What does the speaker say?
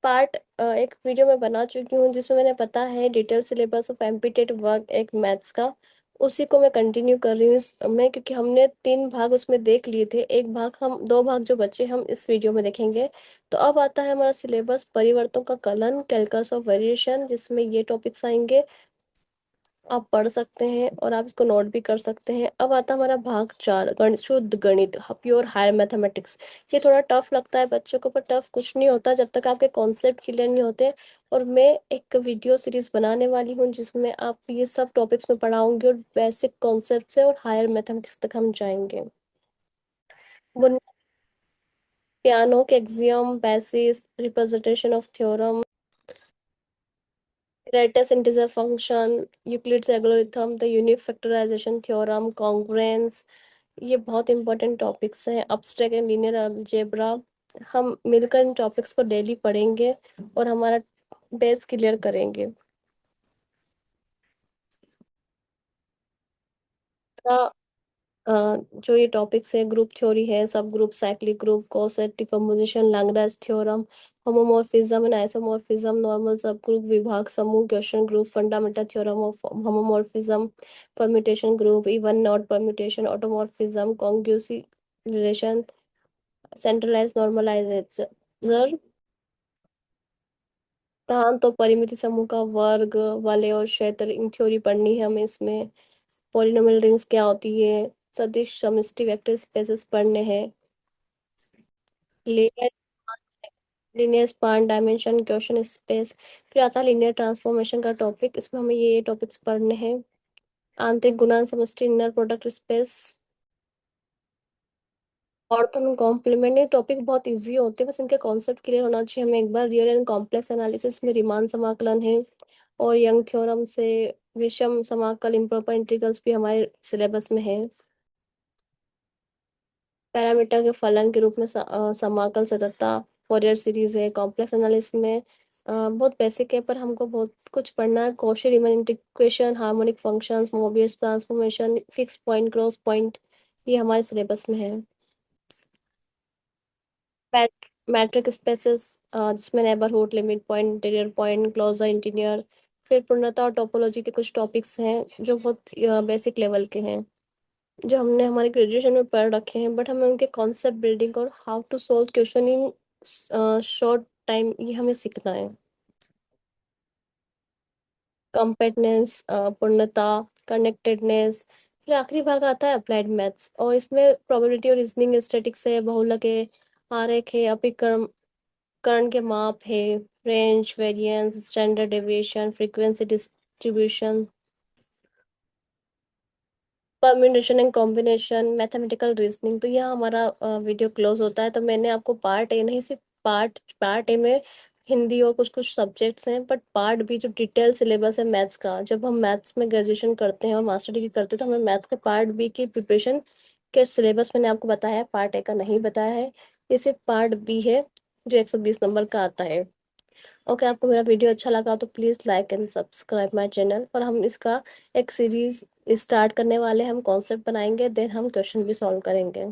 एक वीडियो में बना चुकी हूँ जिसमें मैंने पता है detail syllabus of MPTET work एक मैथ्स का। उसी को मैं कंटिन्यू कर रही हूँ इसमें, क्योंकि हमने 3 भाग उसमें देख लिए थे। एक भाग हम 2 भाग जो बचे हम इस वीडियो में देखेंगे। तो अब आता है हमारा सिलेबस परिवर्तों का कलन, कैलकुलस ऑफ वेरिएशन, जिसमें ये टॉपिक्स आएंगे। आप पढ़ सकते हैं और आप इसको नोट भी कर सकते हैं। अब आता है हमारा भाग 4, गणित, शुद्ध गणित, प्योर हायर मैथमेटिक्स। ये थोड़ा टफ लगता है बच्चों को, पर टफ कुछ नहीं होता जब तक आपके कॉन्सेप्ट क्लियर नहीं होते। और मैं एक वीडियो सीरीज बनाने वाली हूँ जिसमें आप ये सब टॉपिक्स में पढ़ाऊंगी, और बेसिक कॉन्सेप्ट से और हायर मैथमेटिक्स तक हम जाएंगे। पियानो के axiom, basis, representation of theorem, greatest integer function, Euclid's algorithm, the unique factorization theorem, congruence. ये बहुत इंपॉर्टेंट टॉपिक्स हैं। abstract and linear algebra. हम मिलकर इन टॉपिक्स को डेली पढ़ेंगे और हमारा बेस क्लियर करेंगे। अ, जो ये टॉपिक्स है, ग्रुप थ्योरी है, subgroup, cyclic group, coset decomposition, Lagrange theorem, homomorphism and isomorphism, normal subgroup, विभाग समूह, quotient group, fundamental theorem of homomorphism, permutation group, even odd permutation, automorphism, conjugacy relation, centralizer normalizer, प्रांत और परिमिति समूह का वर्ग, वलय और क्षेत्र, इन थ्योरी पढ़नी है हमें इसमें। पॉलिनोमियल रिंग्स क्या होती है, सदिश समष्टि वेक्टर स्पेसेस पढ़ने हैं। Linear linear span dimension, question space. फिर आता है लीनियर ट्रांसफॉर्मेशन का टॉपिक, इसमें हमें ये टॉपिक्स पढ़ने हैं। आंतरिक गुणन समष्टि, inner product space, ortho complement. ये टॉपिक बहुत इजी होते हैं, बस इनके कॉन्सेप्ट क्लियर होना चाहिए हमें। एक बार रियल एंड कॉम्प्लेक्स एनालिसिस में रीमान समाकलन है, और यंग थ्योरम से विषम समाकल, इम्प्रॉपर इंटीग्रल्स भी हमारे सिलेबस में है। पैरामीटर के फलन के रूप में समाकल सततता, फॉरियर सीरीज है। कॉम्प्लेक्स एनालिसिस में बहुत बेसिक है, पर हमको बहुत कुछ पढ़ना है। Cauchy Riemann integration, harmonic functions, Mobius transformation, fix point, cross point, ये हमारे सिलेबस में है। मैट्रिक स्पेसेस, जिसमें neighbourhood, limit point, interior point, closure interior. फिर पूर्णता और टोपोलॉजी के कुछ टॉपिक्स हैं जो बहुत बेसिक लेवल के हैं, जो हमने हमारे ग्रेजुएशन में पढ़ रखे हैं, बट हमें उनके कॉन्सेप्ट बिल्डिंग और how to solve question in short time, ये हमें सीखना है। कॉम्पेटेंस, पूर्णता, कनेक्टेडनेस। फिर आखिरी भाग आता है अप्लाइड मैथ्स, और इसमें प्रोबेबिलिटी और रीजनिंग, स्टैटिक्स है, बहुलक है, आरेख है, अभिकर्ण कर्ण के माप है, range, variance, standard deviation, frequency distribution, permutation and combination, mathematical reasoning. तो यहाँ हमारा वीडियो क्लोज होता है। तो मैंने आपको पार्ट ए, नहीं सिर्फ पार्ट ए में हिंदी और कुछ कुछ सब्जेक्ट्स हैं, बट पार्ट बी जो डिटेल सिलेबस है मैथ्स का, जब हम मैथ्स में ग्रेजुएशन करते हैं और मास्टर डिग्री करते हैं तो हमें मैथ्स के पार्ट बी की प्रिपरेशन के सिलेबस मैंने आपको बताया है, पार्ट ए का नहीं बताया है। ये सिर्फ पार्ट बी है जो 120 नंबर का आता है। ओके, आपको मेरा वीडियो अच्छा लगा तो please like and subscribe my channel. और हम इसका एक सीरीज स्टार्ट करने वाले हैं, हम कॉन्सेप्ट बनाएंगे, देन हम क्वेश्चन भी सॉल्व करेंगे।